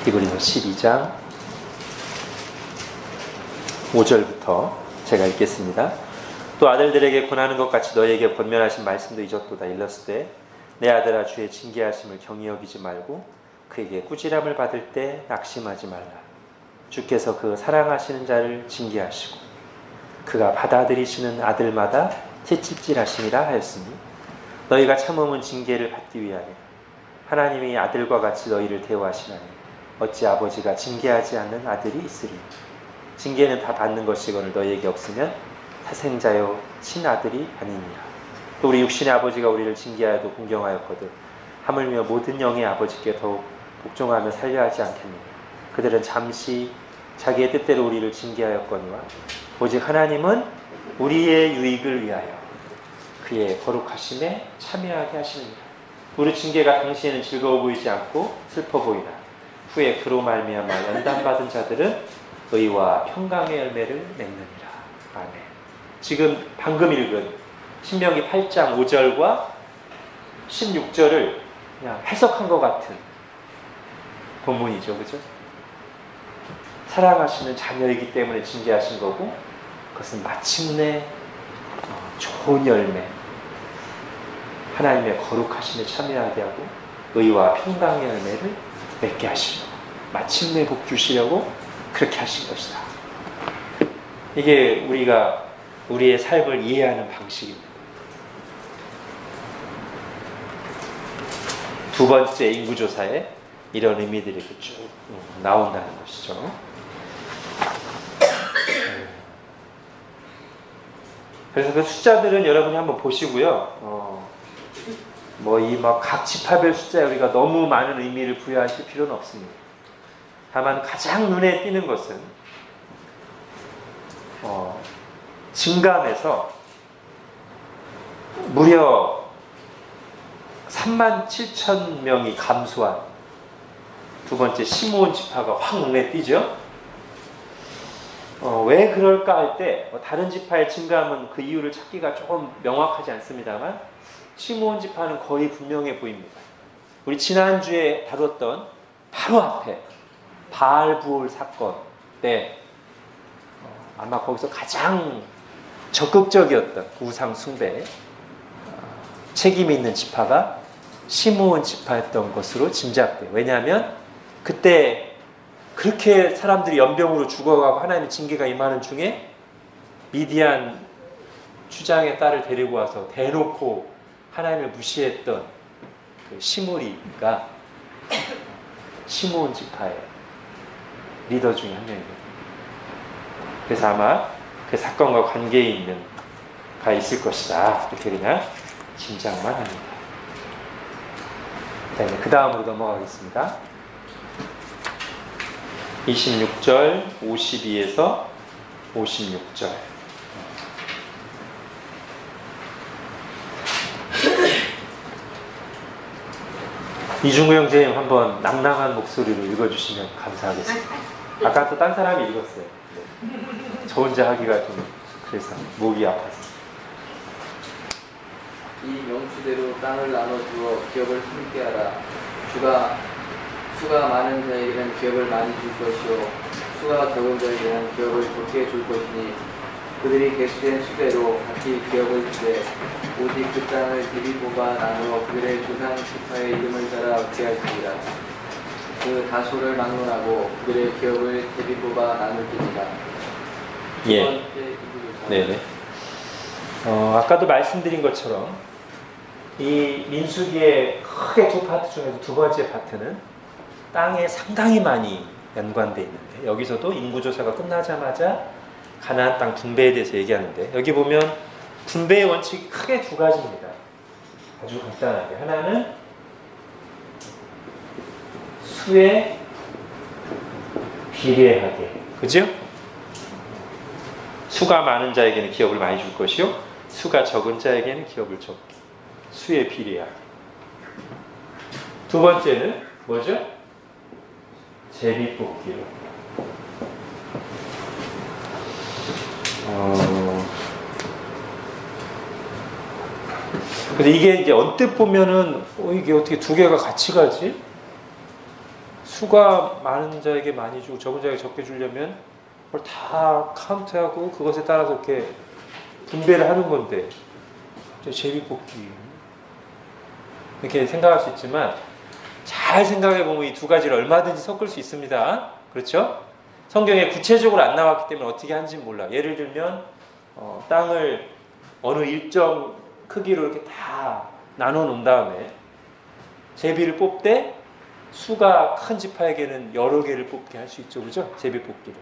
히브리서 12장 5절부터 제가 읽겠습니다. 또 아들들에게 권하는 것 같이 너희에게 권면하신 말씀도 잊었도다. 일렀을 때 내 아들아 주의 징계하심을 경히 여기지 말고 그에게 꾸지람을 받을 때 낙심하지 말라. 주께서 그 사랑하시는 자를 징계하시고 그가 받아들이시는 아들마다 채찍질하심이라 하였으니 너희가 참음은 징계를 받기 위하니라. 하나님이 아들과 같이 너희를 대우하시나니 어찌 아버지가 징계하지 않는 아들이 있으리. 징계는 다 받는 것이거늘 너희에게 없으면 사생자요 친아들이 아니니라. 또 우리 육신의 아버지가 우리를 징계하여도 공경하였거든 하물며 모든 영의 아버지께 더욱 복종하며 살려하지 않겠느냐. 그들은 잠시 자기의 뜻대로 우리를 징계하였거니와 오직 하나님은 우리의 유익을 위하여 그의 거룩하심에 참여하게 하시느니라. 우리 징계가 당시에는 즐거워 보이지 않고 슬퍼 보이나 후에 그로 말미암아 연단받은 자들은 의와 평강의 열매를 맺느니라. 아멘. 지금 방금 읽은 신명기 8장 5절과 16절을 그냥 해석한 것 같은 본문이죠. 그죠? 사랑하시는 자녀이기 때문에 징계하신 거고, 그것은 마침내 좋은 열매, 하나님의 거룩하심에 참여하게 하고 의와 평강의 열매를 맺게 하시려고, 마침내 복 주시려고 그렇게 하신 것이다. 이게 우리가 우리의 삶을 이해하는 방식입니다. 두 번째 인구조사에 이런 의미들이 쭉 나온다는 것이죠. 그래서 그 숫자들은 여러분이 한번 보시고요. 각 지파별 숫자에 우리가 너무 많은 의미를 부여하실 필요는 없습니다. 다만 가장 눈에 띄는 것은 증감에서 무려 37,000명이 감소한 두 번째 시므온 지파가 확 눈에 띄죠. 왜 그럴까 할 때 다른 지파의 증감은 그 이유를 찾기가 조금 명확하지 않습니다만 시므온 지파는 거의 분명해 보입니다. 우리 지난주에 다뤘던 바로 앞에 바알부올 사건 때 아마 거기서 가장 적극적이었던 우상 숭배에 책임이 있는 지파가 시므온 지파였던 것으로 짐작돼요. 왜냐하면 그때 그렇게 사람들이 연병으로 죽어가고 하나님의 징계가 임하는 중에 미디안 추장의 딸을 데리고 와서 대놓고 하나님을 무시했던 그 시므리가 시므온 지파의 리더 중에 한 명이거든요. 그래서 아마 그 사건과 관계 있는 가 있을 것이다. 이렇게 그냥 짐작만 합니다. 그 다음으로 넘어가겠습니다. 26절, 52에서 56절. 이중구 형제님 한번 낭낭한 목소리로 읽어주시면 감사하겠습니다. 아까 또 딴 사람이 읽었어요. 네. 저 혼자 하기가 좀 그래서 목이 아파서. 이 명수대로 땅을 나눠주어 기업을 함께하라. 수가 많은 자에게는 기업을 많이 줄 것이요 수가 적은 자에게는 기업을 적게 줄 것이니 그들이 계수된 수대로 같이 기업을 주되 오직 그 땅을 대비 뽑아 나누어 그들의 조상 지파의 이름을 따라 얻게 할지니라. 그 다소를 막론하고 그들의 기업을 대비 뽑아 나눌지니라. 예. 네네. 아까도 말씀드린 것처럼 이 민수기의 크게 두 파트 중에서 두 번째 파트는 땅에 상당히 많이 연관되어 있는데 여기서도 인구조사가 끝나자마자 가나안 땅 분배에 대해서 얘기하는데 여기 보면 분배의 원칙이 크게 두 가지입니다. 아주 간단하게. 하나는 수에 비례하게. 그죠? 수가 많은 자에게는 기업을 많이 줄 것이요 수가 적은 자에게는 기업을 적게. 수에 비례하게. 두 번째는 뭐죠? 제비뽑기로. 근데 이게 이제 언뜻 보면은 이게 어떻게 두 개가 같이 가지? 수가 많은 자에게 많이 주고 적은 자에게 적게 주려면 그걸 다 카운트하고 그것에 따라서 이렇게 분배를 하는 건데 제비뽑기 이렇게 생각할 수 있지만 잘 생각해 보면 이 두 가지를 얼마든지 섞을 수 있습니다. 그렇죠? 성경에 구체적으로 안 나왔기 때문에 어떻게 하는지는 몰라. 예를 들면 땅을 어느 일정 크기로 이렇게 다 나눠 놓은 다음에 제비를 뽑되 수가 큰 지파에게는 여러 개를 뽑게 할 수 있죠. 그죠? 제비 뽑기를.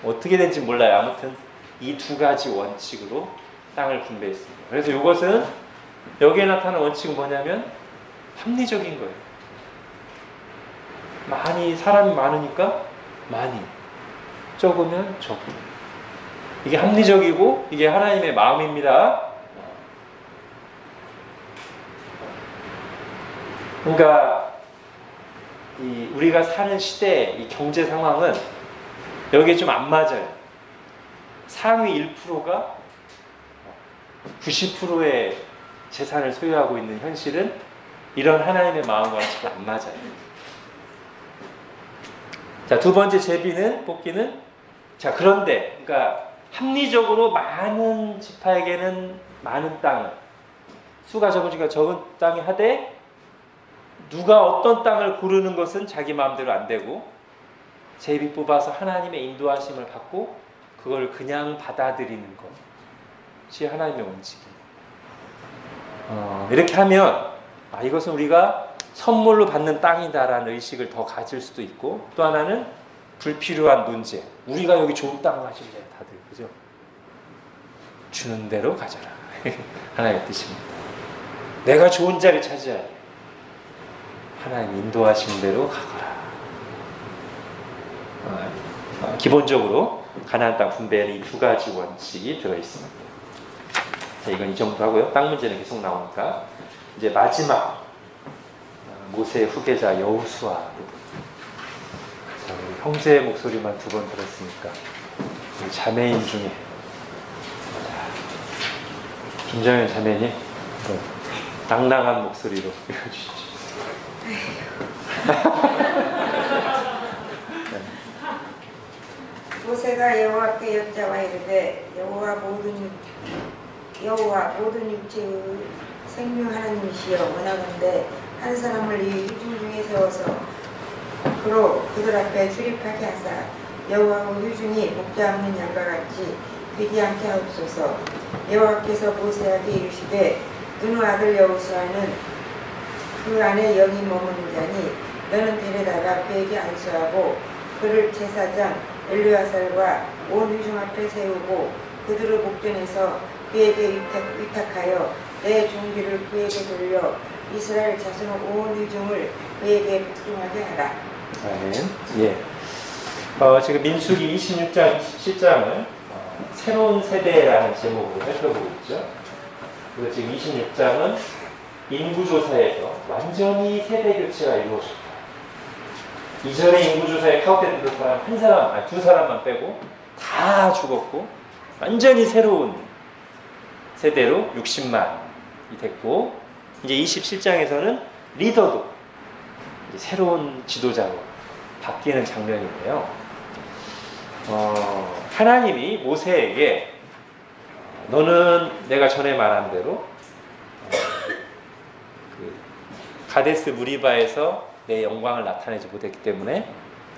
어떻게 될지 몰라요. 아무튼 이 두 가지 원칙으로 땅을 분배했습니다. 그래서 이것은 여기에 나타나는 원칙은 뭐냐면 합리적인 거예요. 사람이 많으니까 많이, 적으면 적고. 이게 합리적이고 이게 하나님의 마음입니다. 그러니까 우리가 사는 시대 이 경제 상황은 여기에 좀 안 맞아요. 상위 1%가 90%의 재산을 소유하고 있는 현실은 이런 하나님의 마음과는 잘 안 맞아요. 자, 두 번째 뽑기는 자, 그런데 그러니까 합리적으로 많은 지파에게는 많은 땅을, 수가 적은 적은 땅이 하되 누가 어떤 땅을 고르는 것은 자기 마음대로 안 되고 제비 뽑아서 하나님의 인도하심을 받고 그걸 그냥 받아들이는 것이 하나님의 원칙이에요. 이렇게 하면 이것은 우리가 선물로 받는 땅이다라는 의식을 더 가질 수도 있고, 또 하나는 불필요한 논쟁. 우리가 여기 좋은 땅을 가질래 다들, 그죠? 주는 대로 가져라. 하나님의 뜻입니다. 내가 좋은 자리 차지해야 돼. 하나님 인도하신 대로 가거라. 기본적으로 가나안 땅 분배에는 이 두 가지 원칙이 들어있습니다. 자, 이건 이 정도 하고요. 땅 문제는 계속 나오니까 이제 마지막 모세의 후계자 여호수아. 형제의 목소리만 두 번 들었으니까 우리 자매인 중에 김정현 자매님 낭낭한 목소리로 읽어주십시오. 모세가 여호와께 여짜와 이르되 여호와 모든 육체의 생명 하나님이시여 원하건대 한 사람을 이 회중 중에 세워서 그로 그들 앞에 출입하게 하사 여호와의 회중이 목자 없는 양과 같이 되지 않게 하옵소서. 여호와께서 모세에게 이르시되 누누 아들 여호수아는 그 안에 영이 머무는 자니 너는 데려다가 그에게 안수하고 그를 제사장 엘르야살과 온 회중 앞에 세우고 그들의 목전에서 그에게 위탁하여 내 종기를 그에게 돌려 이스라엘 자손의 온 회중을 그에게 복종하게 하라. 아멘. 예. 지금 민수기 26장, 27장은 새로운 세대라는 제목으로 살펴보고 있죠. 그리고 지금 26장은 인구조사에서 완전히 세대 교체가 이루어졌다. 이전에 인구조사에 카운트된 사람 한 사람, 아니 두 사람만 빼고 다 죽었고 완전히 새로운 세대로 60만이 됐고 이제 27장에서는 리더도 이제 새로운 지도자로 바뀌는 장면인데요. 하나님이 모세에게 너는 내가 전에 말한 대로 그 가데스 무리바에서 내 영광을 나타내지 못했기 때문에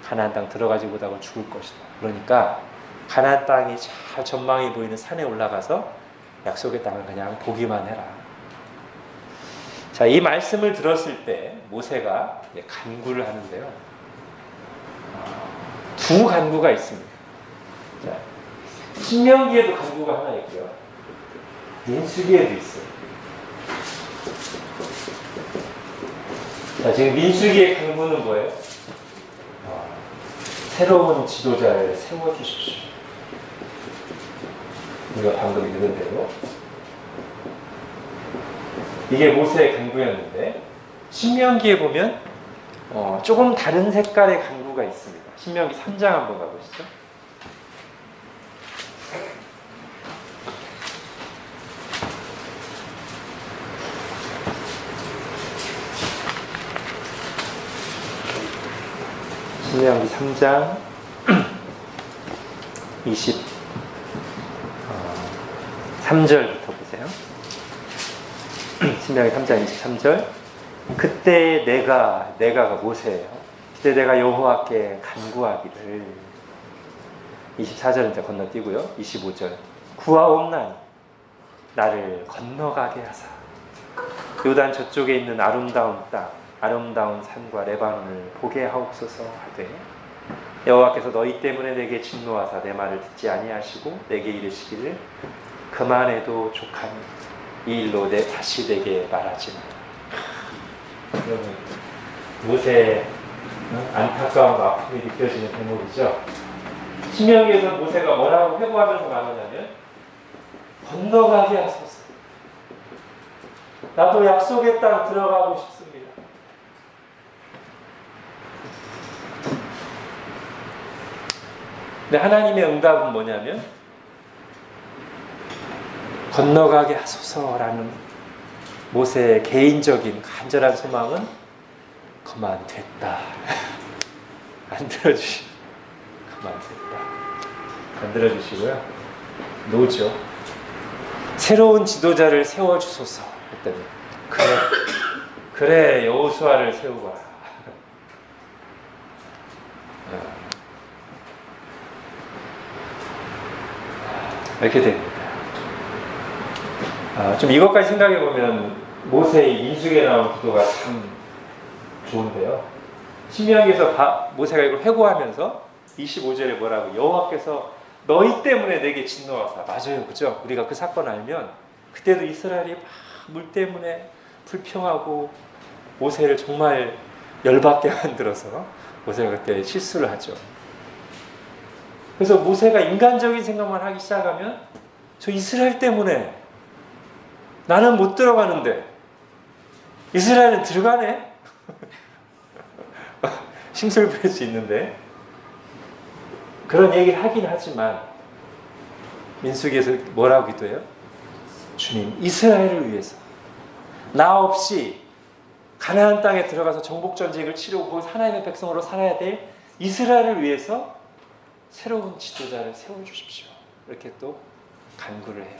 가나안 땅 들어가지 못하고 죽을 것이다. 그러니까 가나안 땅이 잘 전망이 보이는 산에 올라가서 약속의 땅을 그냥 보기만 해라. 자, 이 말씀을 들었을 때 모세가 간구를 하는데요. 두 간구가 있습니다. 자, 신명기에도 간구가 하나 있고요. 민수기에도 있어요. 자, 지금 민수기의 간구는 뭐예요? 새로운 지도자를 세워주십시오. 우리가 방금 읽은 대로. 이게 모세의 간구였는데, 신명기에 보면 조금 다른 색깔의 간구가 있습니다. 신명기 3장 한번 가보시죠. 신명기 3장 23절부터 보세요. 신명기 3장 23절. 그때 내가가 모세예요. 그때 내가 여호와께 간구하기를. 24절은 이제 건너뛰고요. 25절. 구하옵나니 나를 건너가게 하사 요단 저쪽에 있는 아름다운 땅 아름다운 산과 레바논을 보게 하옵소서 하되 여호와께서 너희 때문에 내게 진노하사 내 말을 듣지 아니하시고 내게 이르시기를 그만해도 족하니 이 일로 다시 내게 말하지 마라. 여러분 모세의 안타까움과 아픔이 느껴지는 대목이죠. 신명기에서 모세가 뭐라고 회고하면서 말하냐면 건너가게 하소서. 나도 약속의 땅 들어가고 싶습니다. 근데 하나님의 응답은 뭐냐면 건너가게 하소서라는 모세의 개인적인 간절한 소망은 그만 됐다. 안 들어주시고 그만 됐다. 안 들어주시고요. 노죠. 새로운 지도자를 세워주소서 했더니 그래 여호수아를 세우거라. 이렇게 됩니다. 좀 이것까지 생각해보면 모세의 민수기에 나온 기도가 참 좋은데요. 신명기에서 모세가 이걸 회고하면서 25절에 뭐라고 여호와께서 너희 때문에 내게 진노하사. 맞아요. 그죠? 우리가 그 사건 알면 그때도 이스라엘이 막 물 때문에 불평하고 모세를 정말 열받게 만들어서 모세가 그때 실수를 하죠. 그래서 모세가 인간적인 생각만 하기 시작하면 저 이스라엘 때문에 나는 못 들어가는데 이스라엘은 들어가네? 심술 부릴 수 있는데 그런 얘기를 하긴 하지만 민수기에서 뭐라고 기도해요? 주님 이스라엘을 위해서 나 없이 가나안 땅에 들어가서 정복 전쟁을 치르고 거기서 하나님의 백성으로 살아야 될 이스라엘을 위해서 새로운 지도자를 세워주십시오. 이렇게 또 간구를 해요.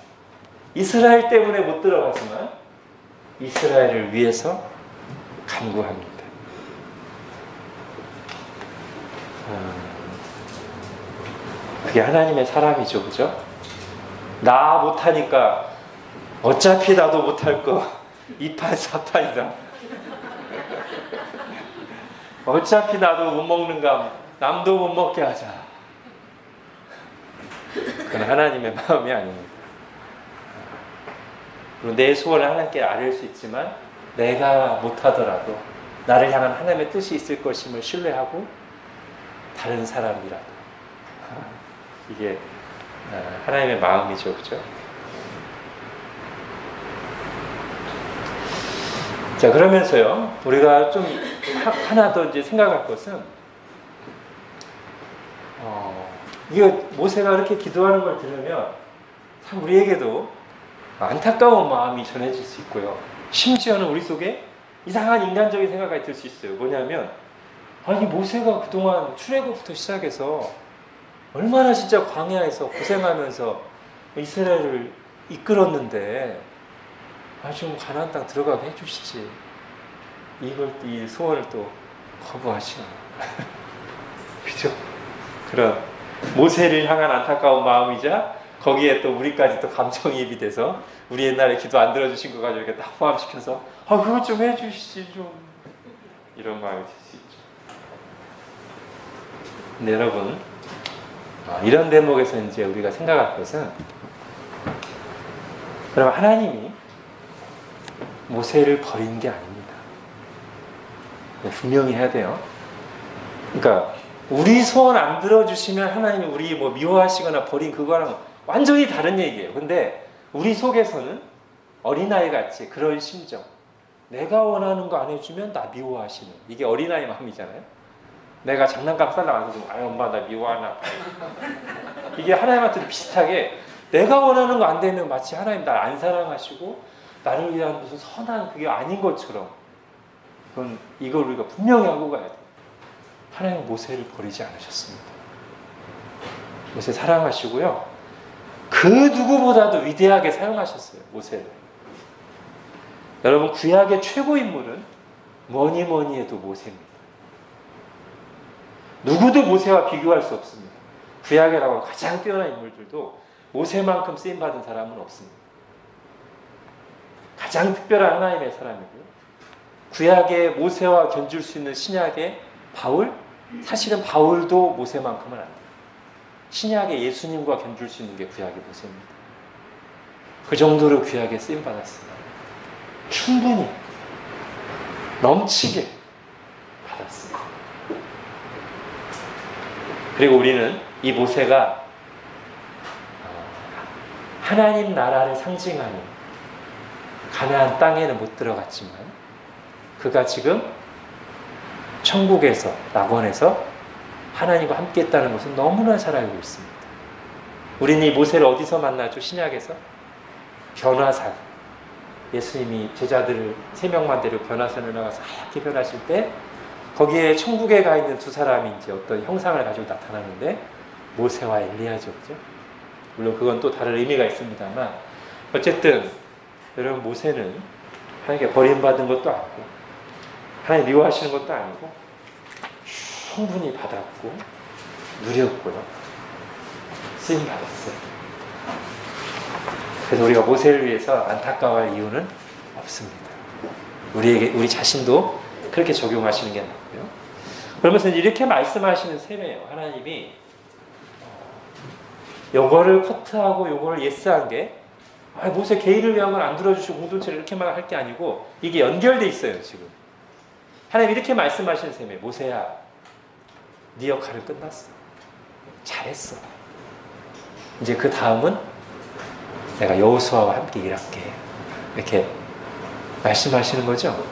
이스라엘 때문에 못 들어가지만 이스라엘을 위해서 간구합니다. 그게 하나님의 사람이죠, 그죠? 나 못하니까 어차피 나도 못할 거 2판 4판이다. 어차피 나도 못 먹는 감 남도 못 먹게 하자. 그건 하나님의 마음이 아닙니다. 그리고 내 소원을 하나님께 아뢰을 수 있지만 내가 못하더라도 나를 향한 하나님의 뜻이 있을 것임을 신뢰하고 다른 사람이라도 이게 하나님의 마음이죠, 그죠? 자, 그러면서요, 우리가 좀 하나 더 이제 생각할 것은, 이거 모세가 이렇게 기도하는 걸 들으면 참 우리에게도 안타까운 마음이 전해질 수 있고요. 심지어는 우리 속에 이상한 인간적인 생각이 들 수 있어요. 뭐냐면, 아니, 모세가 그동안 출애굽부터 시작해서 얼마나 진짜 광야에서 고생하면서 이스라엘을 이끌었는데, 좀 가나안 땅 들어가게 해주시지. 이 소원을 또 거부하시나. 그죠? 그런 모세를 향한 안타까운 마음이자 거기에 또 우리까지 또 감정이입이 돼서 우리 옛날에 기도 안 들어주신 거 가지고 이렇게 딱 포함시켜서 그것 좀 해주시지 좀. 이런 마음이 들 수 있죠. 근데 여러분, 이런 대목에서 이제 우리가 생각할 것은, 그럼 하나님이 모세를 버린 게 아닙니다. 분명히 해야 돼요. 그러니까 우리 소원 안 들어주시면 하나님이 우리 뭐 미워하시거나 버린 그거랑 완전히 다른 얘기예요. 근데 우리 속에서는 어린아이 같이 그런 심정, 내가 원하는 거 안 해주면 나 미워하시는, 이게 어린아이 마음이잖아요. 내가 장난감 살라가서 엄마 나 미워하나. 이게 하나님한테도 비슷하게 내가 원하는 거 안 되면 마치 하나님 날 안 사랑하시고 나를 위한 무슨 선한 그게 아닌 것처럼, 그건 이걸 우리가 분명히 하고 가야 돼요. 하나님은 모세를 버리지 않으셨습니다. 모세 사랑하시고요, 그 누구보다도 위대하게 사용하셨어요, 모세를. 여러분, 구약의 최고 인물은 뭐니 뭐니 해도 모세입니다. 누구도 모세와 비교할 수 없습니다. 구약에 나온 가장 뛰어난 인물들도 모세만큼 쓰임받은 사람은 없습니다. 가장 특별한 하나님의 사람이고요. 구약의 모세와 견줄 수 있는 신약의 바울, 사실은 바울도 모세만큼은 안 돼요. 신약의 예수님과 견줄 수 있는 게 구약의 모세입니다. 그 정도로 구약에 쓰임받았습니다. 충분히 넘치게 받았습니다. 그리고 우리는 이 모세가 하나님 나라를 상징하는 가나안 땅에는 못 들어갔지만 그가 지금 천국에서, 낙원에서 하나님과 함께 했다는 것은 너무나 잘 알고 있습니다. 우리는 이 모세를 어디서 만나죠? 신약에서? 변화산. 예수님이 제자들을 3명만 데리고 변화산을 나가서 하얗게 변하실 때 거기에 천국에 가 있는 두 사람이 이제 어떤 형상을 가지고 나타나는데 모세와 엘리야죠, 그죠? 물론 그건 또 다른 의미가 있습니다만 어쨌든 여러분, 모세는 하나님께 버림받은 것도 아니고 하나님 미워하시는 것도 아니고 충분히 받았고 누렸고요, 쓰임받았어요. 그래서 우리가 모세를 위해서 안타까워할 이유는 없습니다. 우리 자신도 그렇게 적용하시는 게 낫고요. 그러면서 이렇게 말씀하시는 셈이에요. 하나님이 요거를 커트하고 요거를 예스한 게 모세 개인을 위한 건 안 들어주시고 공동체를 이렇게만 할 게 아니고 이게 연결돼 있어요. 지금 하나님이 이렇게 말씀하시는 셈이에요. 모세야, 네 역할은 끝났어. 잘했어. 이제 그 다음은 내가 여호수아와 함께 일할게. 이렇게 말씀하시는 거죠.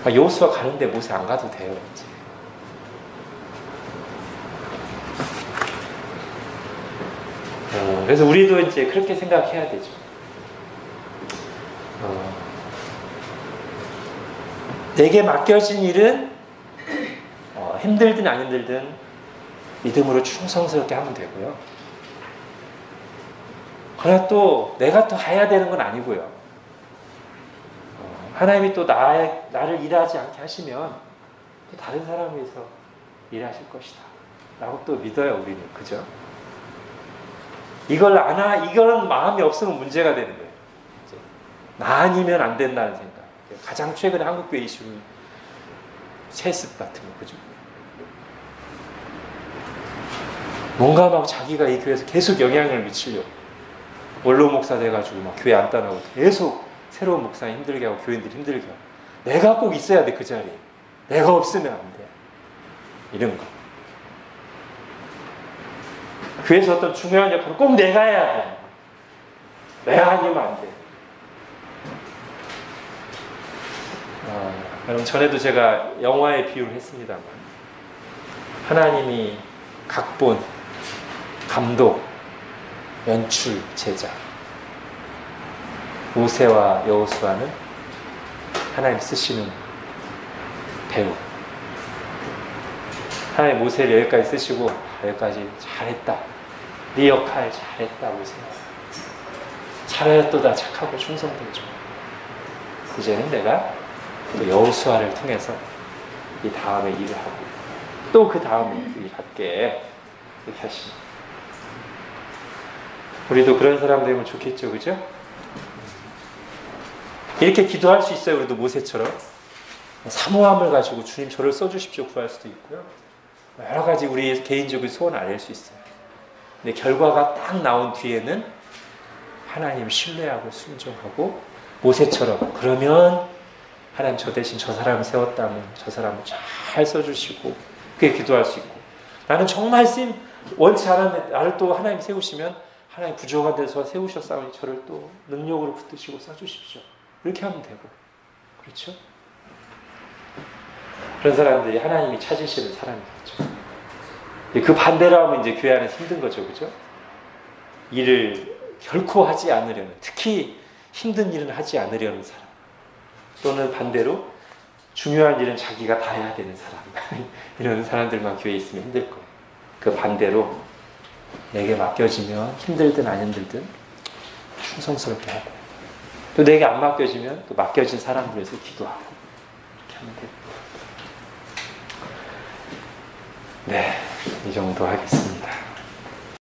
여호수아 가는데 모세 안 가도 돼요. 이제. 그래서 우리도 이제 그렇게 생각해야 되죠. 내게 맡겨진 일은 힘들든 안 힘들든 믿음으로 충성스럽게 하면 되고요. 그러나 또 내가 또 해야 되는 건 아니고요. 하나님이 또 나를 일하지 않게 하시면 또 다른 사람을 위해서 일하실 것이다 라고 또 믿어요, 우리는. 그죠? 이거는 마음이 없으면 문제가 되는 거예요. 나 아니면 안 된다는 생각. 가장 최근에 한국교회 이슈는 세습 같은 거, 그죠? 뭔가 막 자기가 이 교회에서 계속 영향을 미치려고 원로 목사 돼가지고 막 교회 안 떠나고 계속 새로운 목사 힘들게 하고 교인들 힘들게 하고 내가 꼭 있어야 돼, 그 자리에. 내가 없으면 안 돼. 이런 거. 교회에서 어떤 중요한 역할을 꼭 내가 해야 돼. 내가 아니면 안 돼. 여러분, 전에도 제가 영화의 비유를 했습니다만 하나님이 각본, 감독, 연출, 제작. 모세와 여호수아는 하나님 쓰시는 배우. 하나님 모세를 여기까지 쓰시고 여기까지 잘했다. 네 역할 잘했다, 모세야. 잘하였도다. 착하고 충성되죠. 이제는 내가 또 여호수아를 통해서 이 다음에 일을 하고 또 그 다음에 일할게. 이렇게 하십니다. 우리도 그런 사람 되면 좋겠죠, 그죠? 이렇게 기도할 수 있어요. 우리도 모세처럼 사모함을 가지고 주님 저를 써주십시오 구할 수도 있고요. 여러 가지 우리 개인적인 소원 알 수 있어요. 근데 결과가 딱 나온 뒤에는 하나님 신뢰하고 순종하고 모세처럼 그러면 하나님 저 대신 저 사람을 세웠다면 저 사람을 잘 써주시고 그게 기도할 수 있고 나는 정말 원치 않았는데 나를 또 하나님 세우시면 하나님 부족한 데서 세우셨사오니 저를 또 능력으로 붙드시고 써주십시오. 이렇게 하면 되고 그렇죠? 그런 사람들이 하나님이 찾으시는 사람이겠죠. 그 반대로 하면 이제 교회 안에서 힘든 거죠. 그죠? 일을 결코 하지 않으려는 특히 힘든 일은 하지 않으려는 사람 또는 반대로 중요한 일은 자기가 다 해야 되는 사람 이런 사람들만 교회에 있으면 힘들 거예요. 그 반대로 내게 맡겨지면 힘들든 안 힘들든 충성스럽게 하고 또 내게 안 맡겨지면 또 맡겨진 사람들 위해서 기도하고 이렇게 하면 됩니다. 네, 이 정도 하겠습니다.